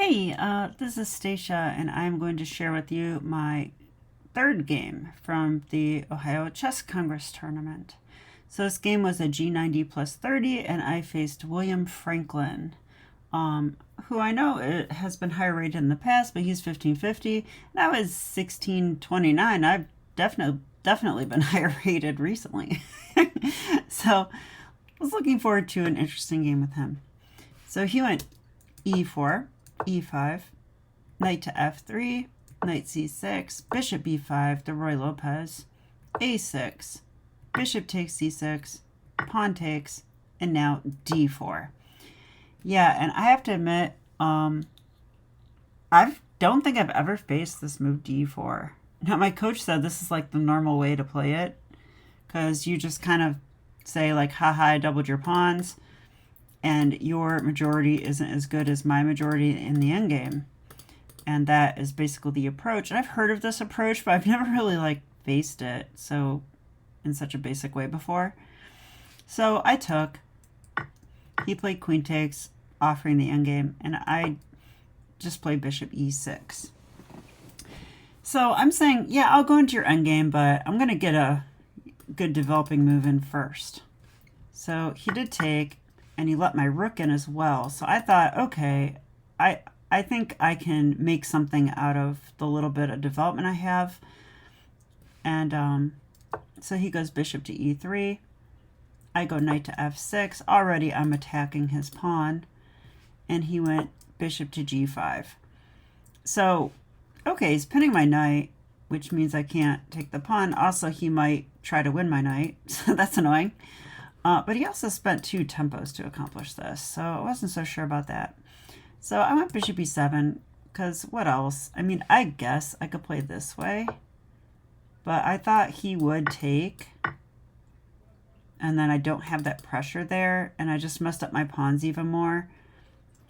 Hey, this is Stacia, and I'm going to share with you my third game from the Ohio Chess Congress tournament. So this game was a G90 plus 30, and I faced William Franklin, who I know has been higher rated in the past, but he's 1550, and I was 1629. I've definitely been higher rated recently. So I was looking forward to an interesting game with him. So he went e4, e5, knight to f3, knight c6, bishop b5 to Roy Lopez, a6, bishop takes c6, pawn takes, and now d4. Yeah, and I have to admit, I don't think I've ever faced this move d4. Now, my coach said this is like the normal way to play it, because you just kind of say like, haha, I doubled your pawns, and your majority isn't as good as my majority in the endgame. And that is basically the approach. And I've heard of this approach, but I've never really like faced it so in such a basic way before. So I took, he played queen takes, offering the endgame, and I just played bishop e6. So I'm saying, yeah, I'll go into your endgame, but I'm going to get a good developing move in first. So he did take, and he let my rook in as well. So I thought, okay, I think I can make something out of the little bit of development I have. And so he goes bishop to e3. I go knight to f6. Already I'm attacking his pawn. And he went bishop to g5. So, okay, he's pinning my knight, which means I can't take the pawn. Also, he might try to win my knight, so that's annoying. But he also spent 2 tempos to accomplish this, so I wasn't so sure about that. So I went bishop e7, because what else? I mean, I guess I could play this way, but I thought he would take, and then I don't have that pressure there, and I just messed up my pawns even more.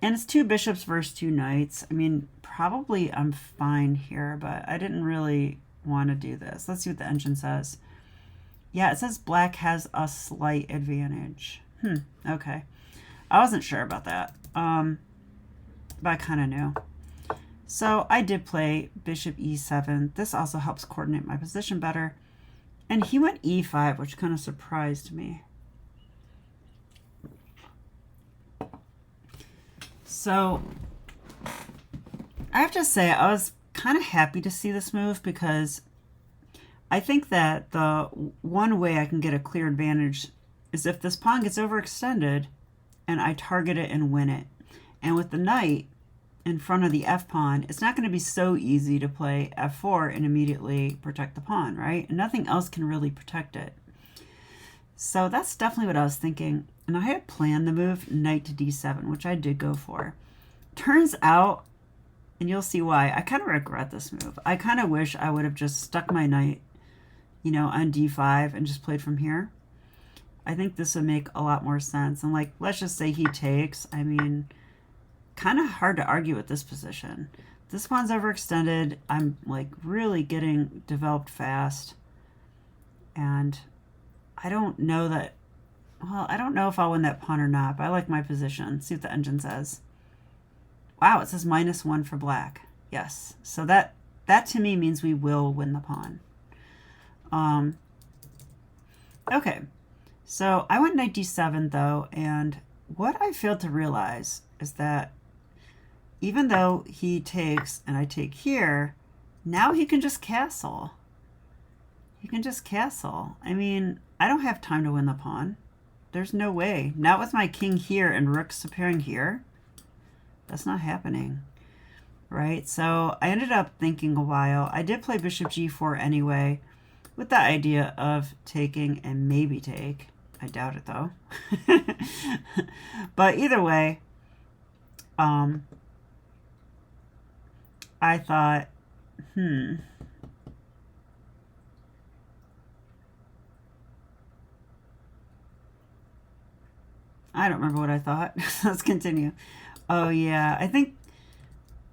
And it's 2 bishops versus 2 knights. I mean, probably I'm fine here, but I didn't really want to do this. Let's see what the engine says. Yeah, it says black has a slight advantage. Okay. I wasn't sure about that, but I kind of knew. So I did play bishop e7. This also helps coordinate my position better. And he went e5, which kind of surprised me. So I have to say I was kind of happy to see this move, because I think that the one way I can get a clear advantage is if this pawn gets overextended and I target it and win it. And with the knight in front of the f pawn, it's not going to be so easy to play f4 and immediately protect the pawn, right? And nothing else can really protect it. So that's definitely what I was thinking. And I had planned the move knight to d7, which I did go for. Turns out, and you'll see why, I kind of regret this move. I kind of wish I would have just stuck my knight, you know, on d5 and just played from here. I think this would make a lot more sense. And like, let's just say he takes. I mean, kind of hard to argue with this position. This pawn's overextended. I'm like really getting developed fast. And I don't know that, well, I don't know if I'll win that pawn or not, but I like my position. See what the engine says. Wow, it says -1 for black. Yes. So that to me means we will win the pawn. Okay, so I went knight d7 though, and what I failed to realize is that even though he takes and I take here, now he can just castle. He can just castle. I mean, I don't have time to win the pawn. There's no way. Not with my king here and rooks appearing here. That's not happening. Right? So I ended up thinking a while. I did play bishop g4 anyway, with the idea of taking and maybe take. I doubt it though. But either way, I thought, I don't remember what I thought. Let's continue. Oh yeah, I think,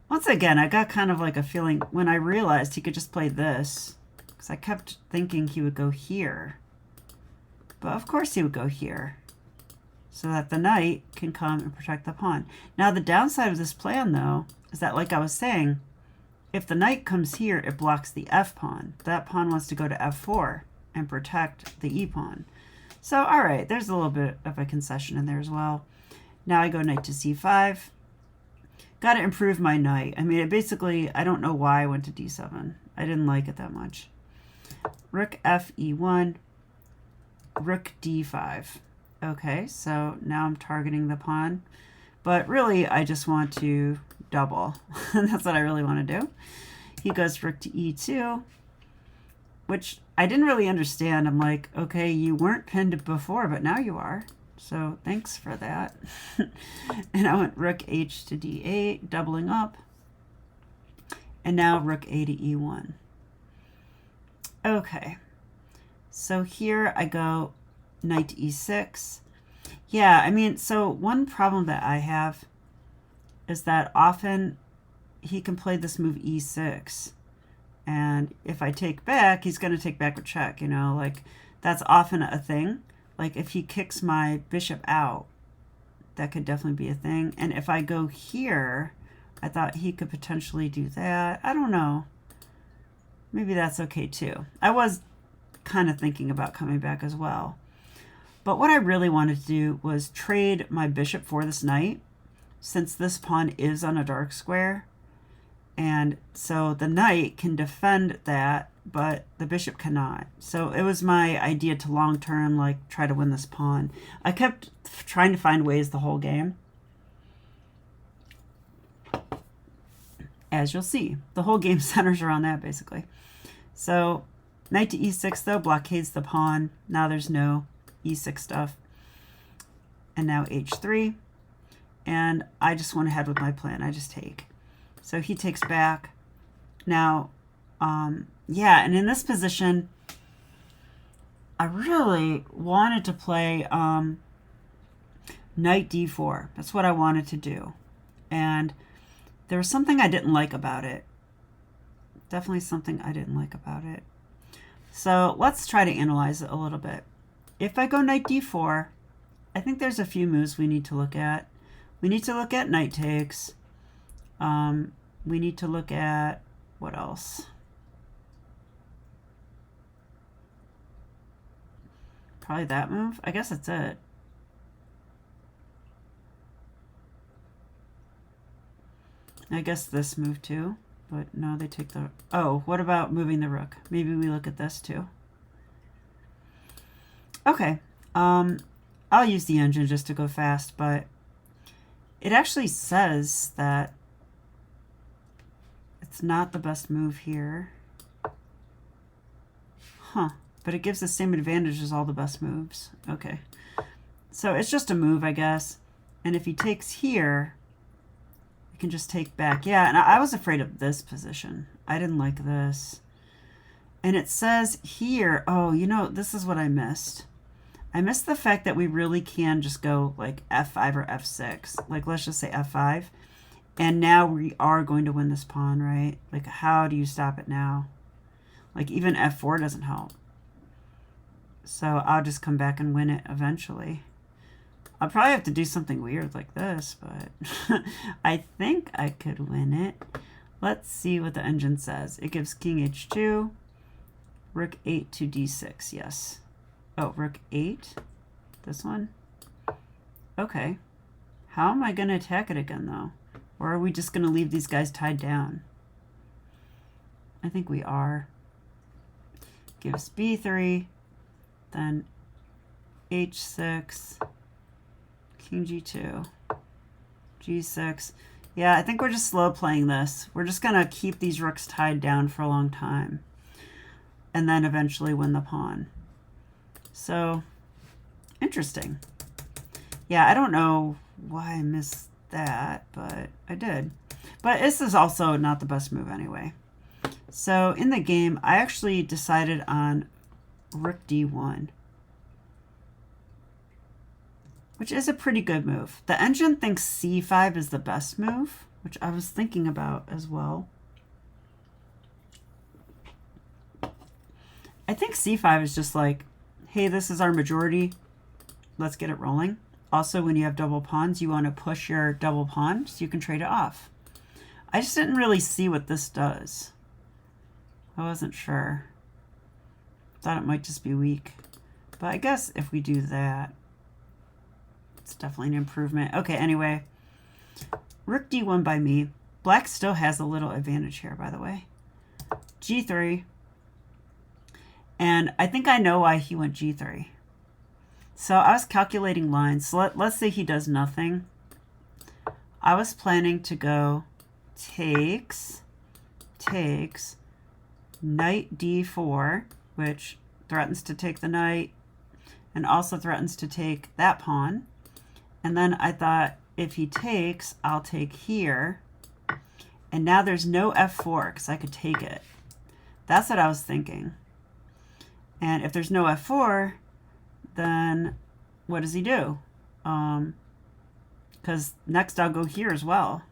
once again, I got kind of like a feeling when I realized he could just play this, because I kept thinking he would go here. But of course he would go here. so that the knight can come and protect the pawn. Now the downside of this plan, though, is that, like I was saying, if the knight comes here, it blocks the f pawn. That pawn wants to go to f4 and protect the e pawn. So, all right, there's a little bit of a concession in there as well. Now I go knight to c5. Got to improve my knight. I mean, it basically, I don't know why I went to d7. I didn't like it that much. Rook f e1, rook d5. Okay, so now I'm targeting the pawn. But really, I just want to double. That's what I really want to do. He goes rook to e2, which I didn't really understand. I'm like, okay, you weren't pinned before, but now you are. So thanks for that. And I went rook h to d8, doubling up. And now rook a to e1. Okay. So here I go knight to e6. Yeah, I mean, so one problem that I have is that often he can play this move e6. And if I take back, he's going to take back with check, you know, like that's often a thing. Like if he kicks my bishop out, that could definitely be a thing. And if I go here, I thought he could potentially do that. I don't know. Maybe that's okay too. I was kind of thinking about coming back as well. But what I really wanted to do was trade my bishop for this knight, since this pawn is on a dark square. And so the knight can defend that, but the bishop cannot. So it was my idea to long term, like, try to win this pawn. I kept trying to find ways the whole game. As you'll see, the whole game centers around that, basically. So knight to e6, though, blockades the pawn. Now there's no e6 stuff. And now h3. And I just went ahead with my plan. I just take. So he takes back. Now, yeah, and in this position, I really wanted to play knight d4. That's what I wanted to do. And there was something I didn't like about it. Definitely something I didn't like about it. So let's try to analyze it a little bit. If I go knight d4, I think there's a few moves we need to look at. We need to look at knight takes. We need to look at, what else? Probably that move. I guess that's it. I guess this move too, but no, they take the, oh, what about moving the rook? Maybe we look at this too. Okay, I'll use the engine just to go fast, but it actually says that it's not the best move here. Huh, but it gives the same advantage as all the best moves. Okay, so it's just a move, I guess. And if he takes here, you can just take back. Yeah, and I was afraid of this position. I didn't like this. And it says here, oh, you know, this is what I missed. I missed the fact that we really can just go like f5 or f6. Like, let's just say f5. And now we are going to win this pawn, right? Like, how do you stop it now? Like, even f4 doesn't help. So I'll just come back and win it eventually. I'll probably have to do something weird like this, but I think I could win it. Let's see what the engine says. It gives king h2, rook 8 to d6, yes. Oh, rook 8, this one. Okay. How am I going to attack it again, though? Or are we just going to leave these guys tied down? I think we are. Gives b3, then h6, king g2, g6. Yeah, I think we're just slow playing this. We're just going to keep these rooks tied down for a long time and then eventually win the pawn. So, interesting. Yeah, I don't know why I missed that, but I did. But this is also not the best move anyway. So in the game, I actually decided on rook d1, which is a pretty good move. The engine thinks c5 is the best move, which I was thinking about as well. I think c5 is just like, hey, this is our majority. Let's get it rolling. Also, when you have double pawns, you want to push your double pawn so you can trade it off. I just didn't really see what this does. I wasn't sure. Thought it might just be weak. But I guess if we do that, it's definitely an improvement. Okay, anyway. Rook d1 by me. Black still has a little advantage here, by the way. g3. And I think I know why he went g3. So I was calculating lines. So let's say he does nothing. I was planning to go takes, knight d4, which threatens to take the knight and also threatens to take that pawn. And then I thought, if he takes, I'll take here. And now there's no f4 because I could take it. That's what I was thinking. And if there's no f4, then what does he do? Because next I'll go here as well.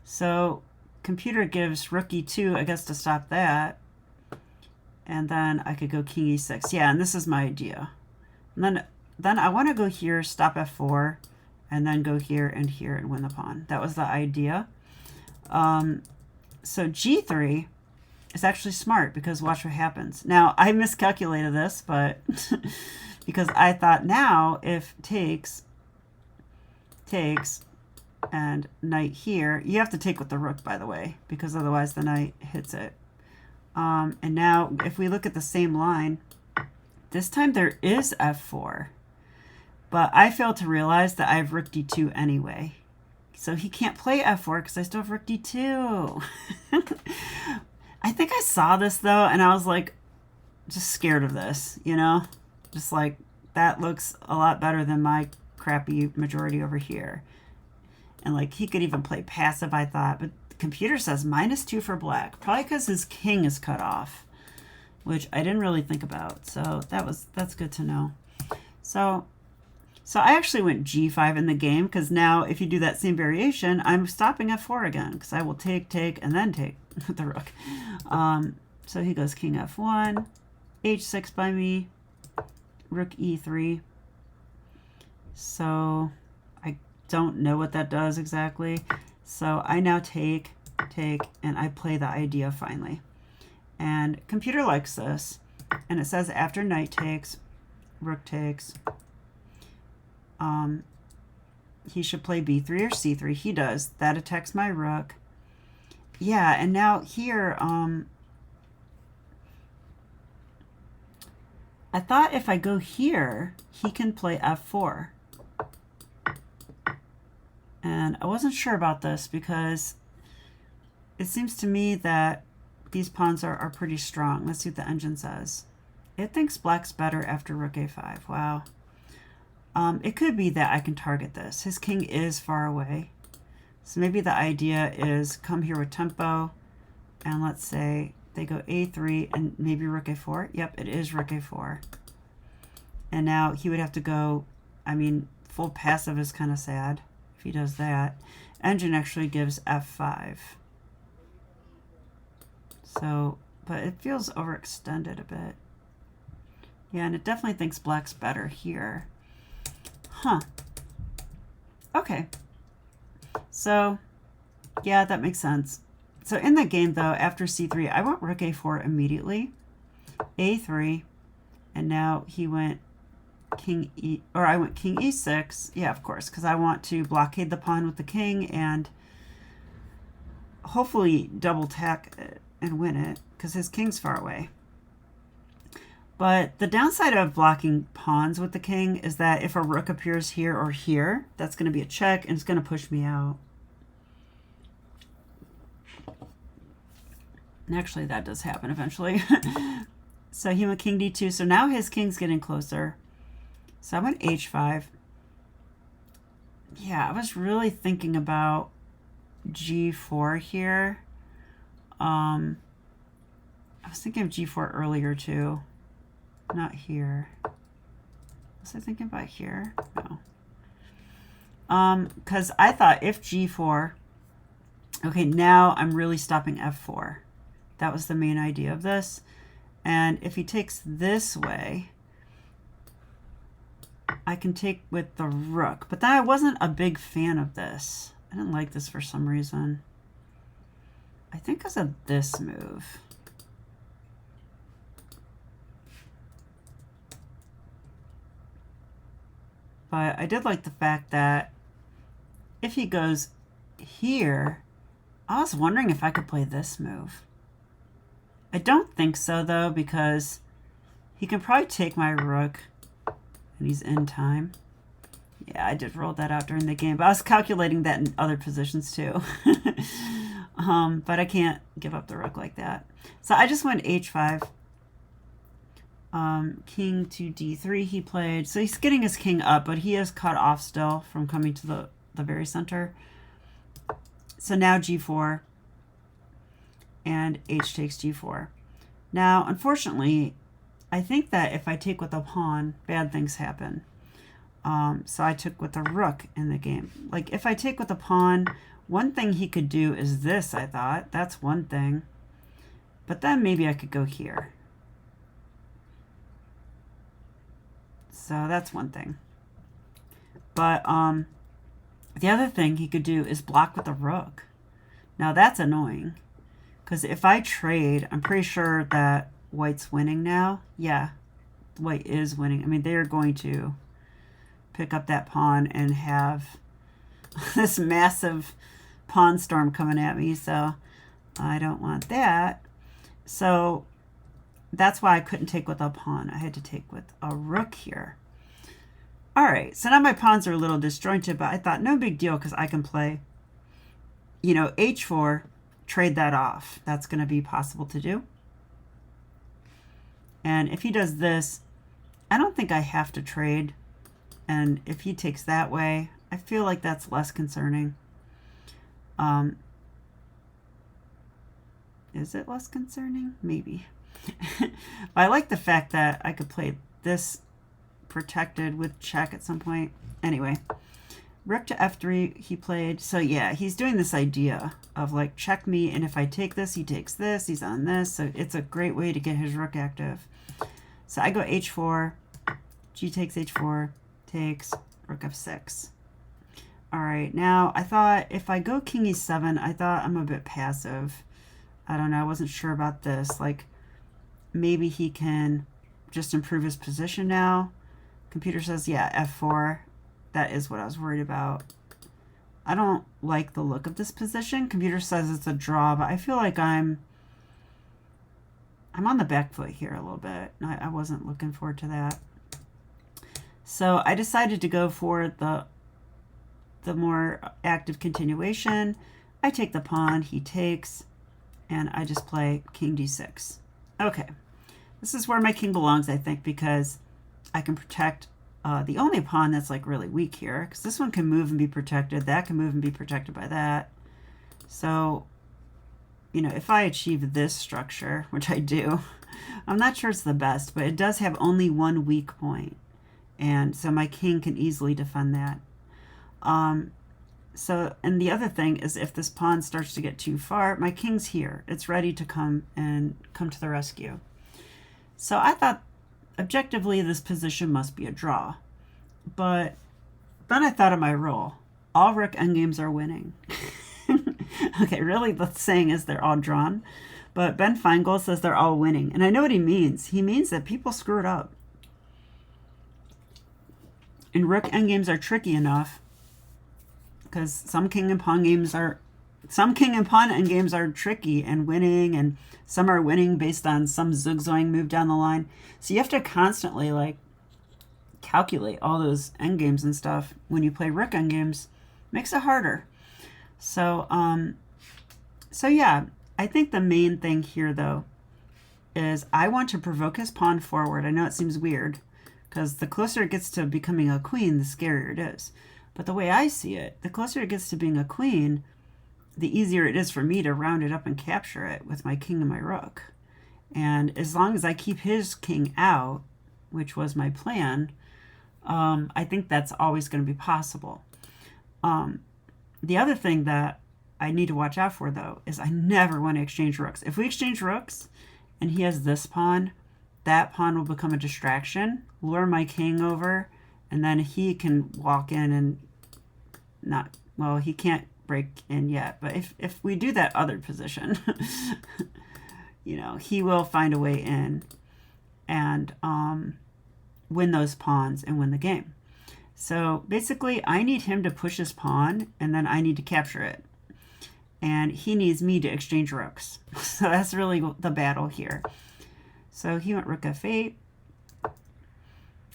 So computer gives rook e2, I guess, to stop that. And then I could go king e6. Yeah, and this is my idea. And then I want to go here, stop f4, and then go here and win the pawn. That was the idea. So g3 is actually smart because watch what happens. Now, I miscalculated this, but because I thought now if takes, and knight here, you have to take with the rook, by the way, because otherwise the knight hits it. And now if we look at the same line, this time there is f4. But I failed to realize that I have rook d2 anyway. So he can't play f4 because I still have rook d2. I think I saw this though, and I was like, just scared of this, you know? Just like, that looks a lot better than my crappy majority over here. And like, he could even play passive, I thought, but the computer says -2 for black, probably because his king is cut off, which I didn't really think about. So that's good to know. So I actually went g5 in the game, because now if you do that same variation, I'm stopping f4 again, because I will take, and then take with the rook. So he goes king f1, h6 by me, rook e3. So I don't know what that does exactly. So I now take, and I play the idea finally. And computer likes this. And it says after knight takes, rook takes, he should play b3 or c3. He does. That attacks my rook. Yeah, and now here, I thought if I go here, he can play f4. And I wasn't sure about this because it seems to me that these pawns are pretty strong. Let's see what the engine says. It thinks black's better after rook a5. Wow. It could be that I can target this. His king is far away. So maybe the idea is come here with tempo, and let's say they go a3 and maybe rook a4. Yep, it is rook a4. And now he would have to go, I mean, full passive is kind of sad if he does that. Engine actually gives f5. So, but it feels overextended a bit. Yeah, and it definitely thinks black's better here. Huh. Okay. So, yeah, that makes sense. So in the game, though, after c3, I went rook a4 immediately, a3, and now he went king e, or I went king e6. Yeah, of course, because I want to blockade the pawn with the king and hopefully double tack it and win it, because his king's far away. But the downside of blocking pawns with the king is that if a rook appears here or here, that's going to be a check, and it's going to push me out. And actually, that does happen eventually. So he went king d2. So now his king's getting closer. So I went h5. Yeah, I was really thinking about g4 here. I was thinking of g4 earlier too. Not here. Was I thinking about here? No. Because I thought if g4, okay, now I'm really stopping f4. That was the main idea of this. And if he takes this way, I can take with the rook. But then I wasn't a big fan of this. I didn't like this for some reason. I think because of this move. But I did like the fact that if he goes here, I was wondering if I could play this move. I don't think so, though, because he can probably take my rook, and he's in time. Yeah, I did roll that out during the game, but I was calculating that in other positions, too. But I can't give up the rook like that. So I just went h5. King to d3 he played. So he's getting his king up, but he is cut off still from coming to the very center. So now g4. And h takes g4. Now, unfortunately, I think that if I take with a pawn, bad things happen. So I took with a rook in the game. Like, if I take with a pawn, one thing he could do is this, I thought. That's one thing. But then maybe I could go here. So that's one thing. But the other thing he could do is block with a rook. Now, that's annoying. Because if I trade, I'm pretty sure that white's winning now. Yeah, white is winning. I mean, they're going to pick up that pawn and have this massive pawn storm coming at me. So I don't want that. So that's why I couldn't take with a pawn. I had to take with a rook here. All right, so now my pawns are a little disjointed, but I thought no big deal because I can play, you know, h4, trade that off. That's going to be possible to do. And if he does this, I don't think I have to trade. And if he takes that way, I feel like that's less concerning. Is it less concerning? Maybe. I like the fact that I could play this protected with check at some point. Anyway, rook to f3 he played. So yeah, he's doing this idea of like check me, and if I take this, he takes this, he's on this. So it's a great way to get his rook active. So I go h4, g takes h4, takes, rook f6. All right, now I thought if I go king e7, I thought I'm a bit passive. I don't know, I wasn't sure about this. Like maybe he can just improve his position now. Computer says, yeah, f4. That is what I was worried about. I don't like the look of this position. Computer says it's a draw, but I feel like I'm on the back foot here a little bit. I wasn't looking forward to that. So I decided to go for the more active continuation. I take the pawn, he takes, and I just play king d6. Okay, this is where my king belongs, I think, because I can protect the only pawn that's like really weak here, because this one can move and be protected, that can move and be protected by that. So, you know, if I achieve this structure, which I do, I'm not sure it's the best, but it does have only one weak point. And so my king can easily defend that. So, and the other thing is if this pawn starts to get too far, my king's here. It's ready to come to the rescue. So I thought objectively this position must be a draw. But then I thought of my rule. All rook endgames are winning. Okay, really the saying is they're all drawn. But Ben Feingold says they're all winning. And I know what he means. He means that people screw it up. And rook endgames are tricky enough because some king and pawn endgames are tricky and winning, and some are winning based on some zigzagging move down the line. So you have to constantly like calculate all those endgames and stuff when you play rook endgames. Makes it harder. So yeah, I think the main thing here though is I want to provoke his pawn forward. I know it seems weird because the closer it gets to becoming a queen, the scarier it is. But the way I see it, the closer it gets to being a queen, the easier it is for me to round it up and capture it with my king and my rook. And as long as I keep his king out, which was my plan, I think that's always going to be possible. The other thing that I need to watch out for, though, is I never want to exchange rooks. If we exchange rooks and he has this pawn, that pawn will become a distraction, lure my king over, And then he can walk in and not, well, he can't break in yet. But if we do that other position, you know, he will find a way in and win those pawns and win the game. So basically, I need him to push his pawn, and then I need to capture it. And he needs me to exchange rooks. So that's really the battle here. So he went rook f8.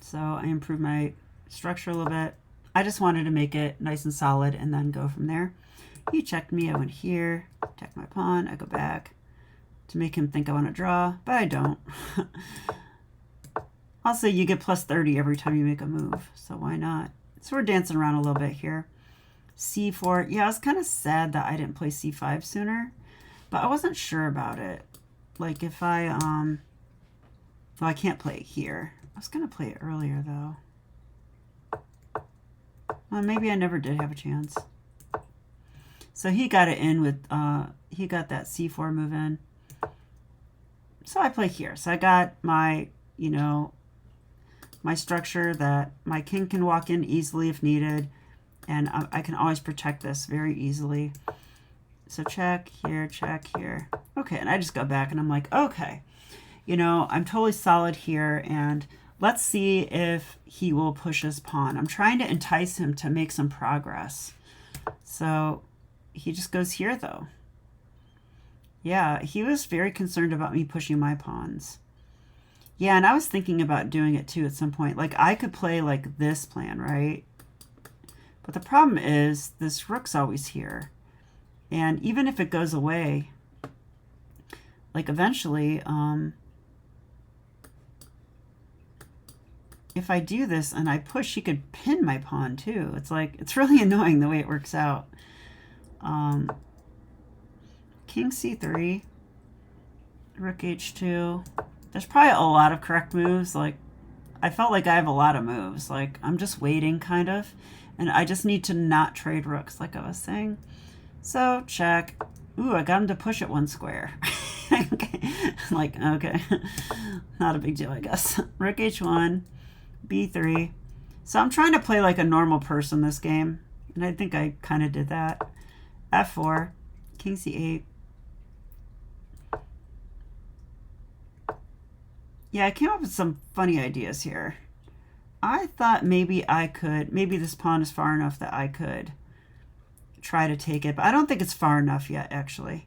So I improved my structure a little bit. I just wanted to make it nice and solid and then go from there. He checked me. I went here, attack my pawn. I go back to make him think I want to draw, but I don't. Also, you get plus 30 every time you make a move, so why not? So we're dancing around a little bit here. c4. Yeah, I was kind of sad that I didn't play c5 sooner, but I wasn't sure about it. Like if I, well, I can't play it here. I was going to play it earlier, though. Well, maybe I never did have a chance. So he got it in with, he got that c4 move in. So I play here. So I got my, you know, my structure that my king can walk in easily if needed. And I can always protect this very easily. So check here, check here. Okay, and I just go back and I'm like, okay, you know, I'm totally solid here. And let's see if he will push his pawn. I'm trying to entice him to make some progress. So he just goes here, though. Yeah, he was very concerned about me pushing my pawns. Yeah, and I was thinking about doing it too at some point. Like I could play like this plan, right? But the problem is this rook's always here. And even if it goes away, like eventually, if I do this and I push, he could pin my pawn too. It's like, it's really annoying the way it works out. King c3, rook h2. There's probably a lot of correct moves. Like, I felt like I have a lot of moves. Like, I'm just waiting, kind of. And I just need to not trade rooks, like I was saying. So, check. Ooh, I got him to push it one square. Okay. Like, okay. Not a big deal, I guess. Rook h1, b3. So I'm trying to play like a normal person this game. And I think I kind of did that. f4, king c8. Yeah, I came up with some funny ideas here. I thought maybe I could, maybe this pawn is far enough that I could try to take it, but I don't think it's far enough yet, actually.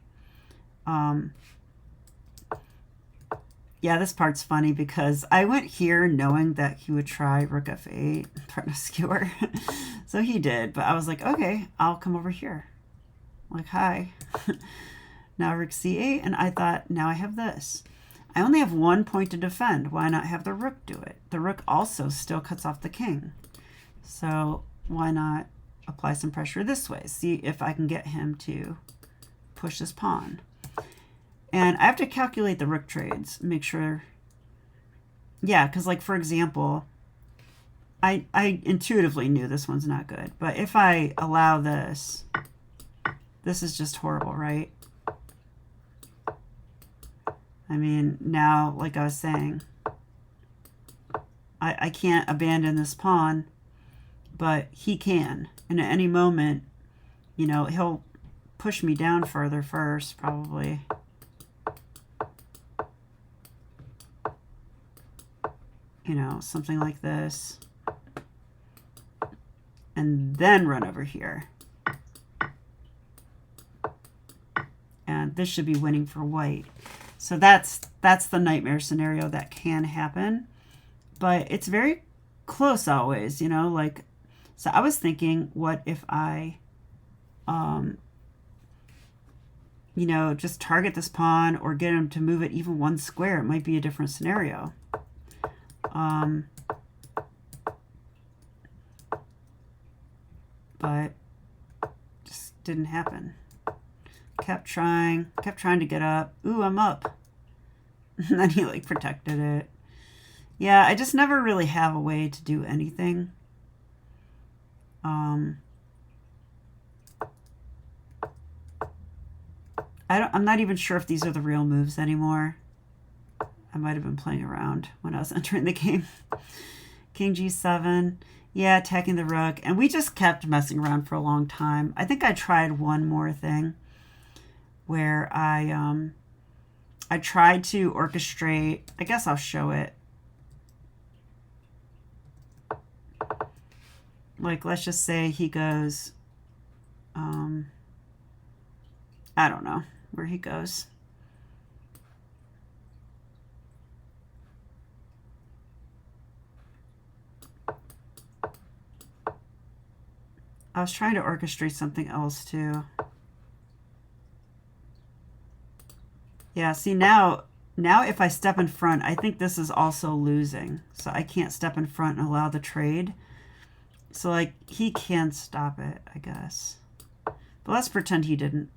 Yeah, this part's funny because I went here knowing that he would try rook f8, trying to skewer. So he did, but I was like, okay, I'll come over here. Like, hi. Now rook c8, and I thought, now I have this. I only have 1 point to defend. Why not have the rook do it? The rook also still cuts off the king. So why not apply some pressure this way? See if I can get him to push this pawn. And I have to calculate the rook trades. Make sure. Yeah, because like, for example, I intuitively knew this one's not good. But if I allow this, this is just horrible, right? I mean, now, like I was saying, I can't abandon this pawn, but he can. And at any moment, you know, he'll push me down further first, probably. You know, something like this. And then run over here. And this should be winning for white. So that's the nightmare scenario that can happen. But it's very close always, you know, like, so I was thinking, what if I, you know, just target this pawn or get him to move it even one square? It might be a different scenario. But just didn't happen. Kept trying to get up. Ooh, I'm up. And then he like protected it. Yeah, I just never really have a way to do anything. I'm not even sure if these are the real moves anymore. I might have been playing around when I was entering the game. King G7. Yeah, attacking the rook. And we just kept messing around for a long time. I think I tried one more thing where I tried to orchestrate. I guess I'll show it. Like, let's just say he goes, I don't know where he goes. I was trying to orchestrate something else too. Yeah, see now if I step in front, I think this is also losing. So I can't step in front and allow the trade. So like he can stop it, I guess. But let's pretend he didn't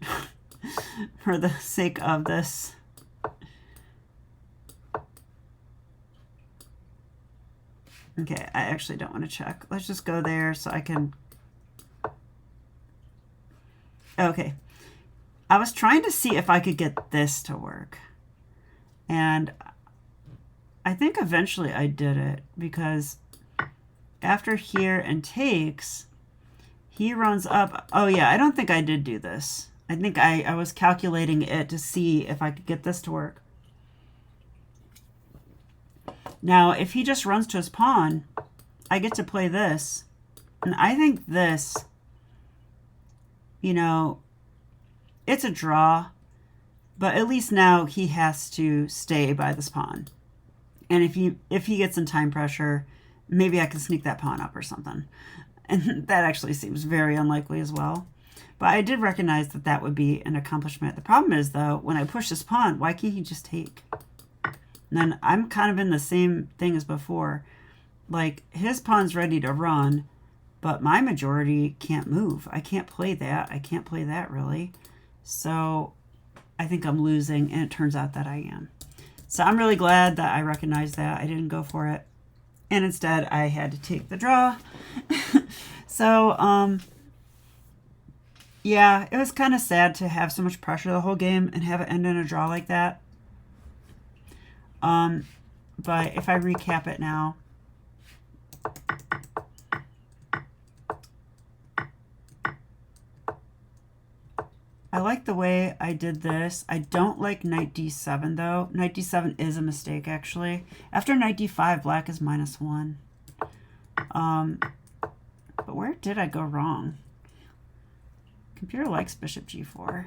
for the sake of this. Okay, I actually don't want to check. Let's just go there so I can. Okay. I was trying to see if I could get this to work. And I think eventually I did it because after here and takes, he runs up. Oh yeah, I don't think I did do this. I think I was calculating it to see if I could get this to work. Now, if he just runs to his pawn, I get to play this. And I think this, you know, it's a draw, but at least now he has to stay by this pawn. And if he gets in time pressure, maybe I can sneak that pawn up or something. And that actually seems very unlikely as well. But I did recognize that that would be an accomplishment. The problem is, though, when I push this pawn, why can't he just take? And then I'm kind of in the same thing as before. Like, his pawn's ready to run, but my majority can't move. I can't play that. I can't play that, really. So I think I'm losing, and it turns out that I am. So I'm really glad that I recognized that. I didn't go for it. And instead, I had to take the draw. So, yeah, it was kind of sad to have so much pressure the whole game and have it end in a draw like that. But if I recap it now, I like the way I did this. I don't like knight d7 though. Knight d7 is a mistake actually. After knight d5, black is -1. But where did I go wrong? Computer likes bishop g4.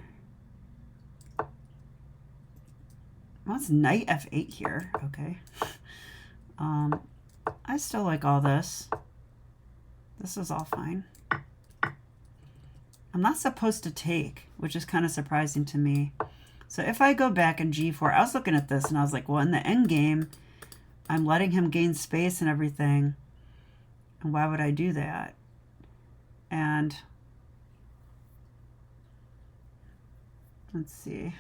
Well, it's knight f8 here. Okay. I still like all this. This is all fine. I'm not supposed to take, which is kind of surprising to me. So if I go back in g4, I was looking at this and I was like, well, in the end game, I'm letting him gain space and everything. And why would I do that? And let's see.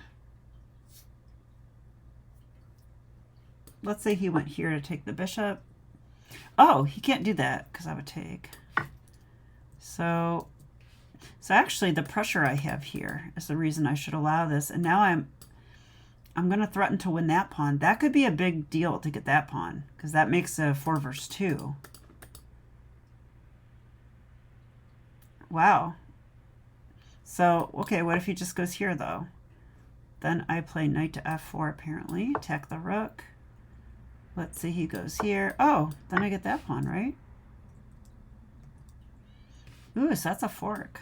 Let's say he went here to take the bishop. Oh, he can't do that because I would take. So actually the pressure I have here is the reason I should allow this. And now I'm going to threaten to win that pawn. That could be a big deal to get that pawn because that makes a 4 versus 2. Wow. So, okay, what if he just goes here though? Then I play knight to f4 apparently, attack the rook. Let's see, he goes here. Oh, then I get that pawn, right? Ooh, so that's a fork.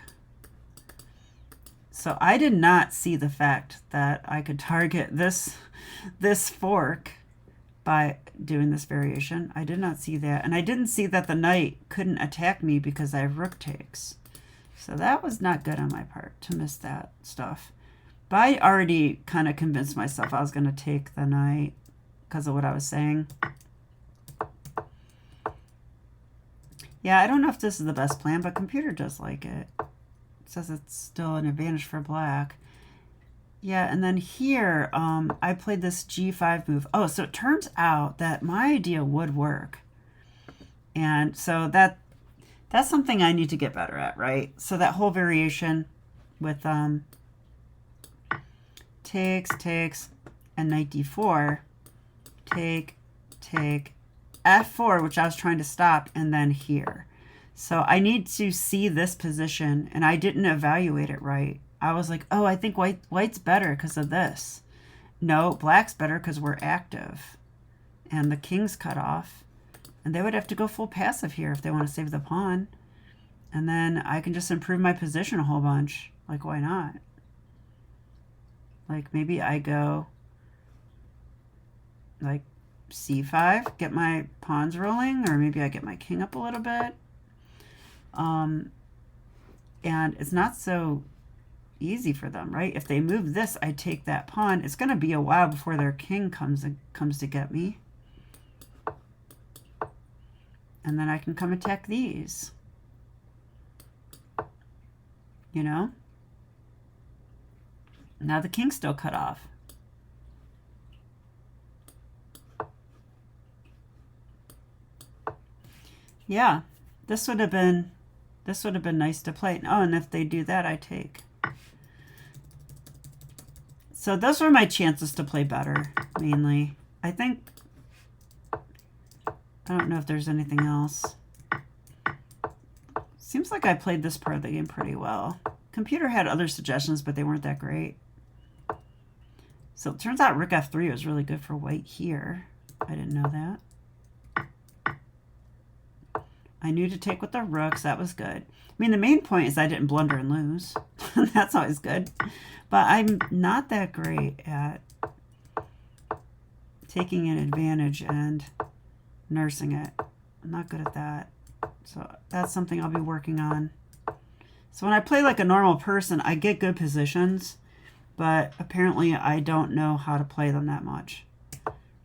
So I did not see the fact that I could target this fork by doing this variation. I did not see that. And I didn't see that the knight couldn't attack me because I have rook takes. So that was not good on my part to miss that stuff. But I already kind of convinced myself I was going to take the knight because of what I was saying. Yeah, I don't know if this is the best plan, but computer does like it. It says it's still an advantage for black. Yeah, and then here, I played this g5 move. Oh, so it turns out that my idea would work. And so that's something I need to get better at, right? So that whole variation with takes, and knight d4, take, f4, which I was trying to stop, and then here. So I need to see this position, and I didn't evaluate it right. I was like, oh, I think white's better because of this. No, black's better because we're active. And the king's cut off. And they would have to go full passive here if they want to save the pawn. And then I can just improve my position a whole bunch. Like, why not? Like, maybe I go, like, c5, get my pawns rolling, or maybe I get my king up a little bit. And it's not so easy for them, right? If they move this, I take that pawn. It's going to be a while before their king comes to get me. And then I can come attack these. You know? Now the king's still cut off. Yeah, this would have been nice to play. Oh, and if they do that, I take. So those were my chances to play better, mainly. I don't know if there's anything else. Seems like I played this part of the game pretty well. Computer had other suggestions, but they weren't that great. So it turns out rook f3 was really good for white here. I didn't know that. I knew to take with the rooks. That was good. I mean, the main point is I didn't blunder and lose. That's always good. But I'm not that great at taking an advantage and nursing it. I'm not good at that. So that's something I'll be working on. So when I play like a normal person, I get good positions, but apparently I don't know how to play them that much.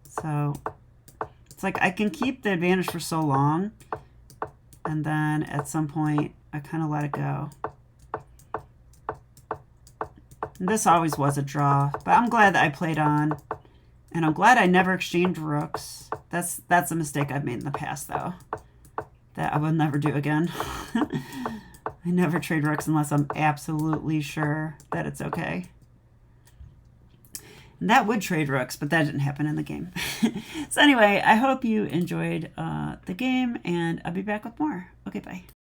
So it's like I can keep the advantage for so long, and then at some point I kind of let it go. And this always was a draw, but I'm glad that I played on, and I'm glad I never exchanged rooks. That's a mistake I've made in the past, though, that I will never do again. I never trade rooks unless I'm absolutely sure that it's okay. And that would trade rooks, but that didn't happen in the game. So anyway, I hope you enjoyed the game, and I'll be back with more. Okay, bye.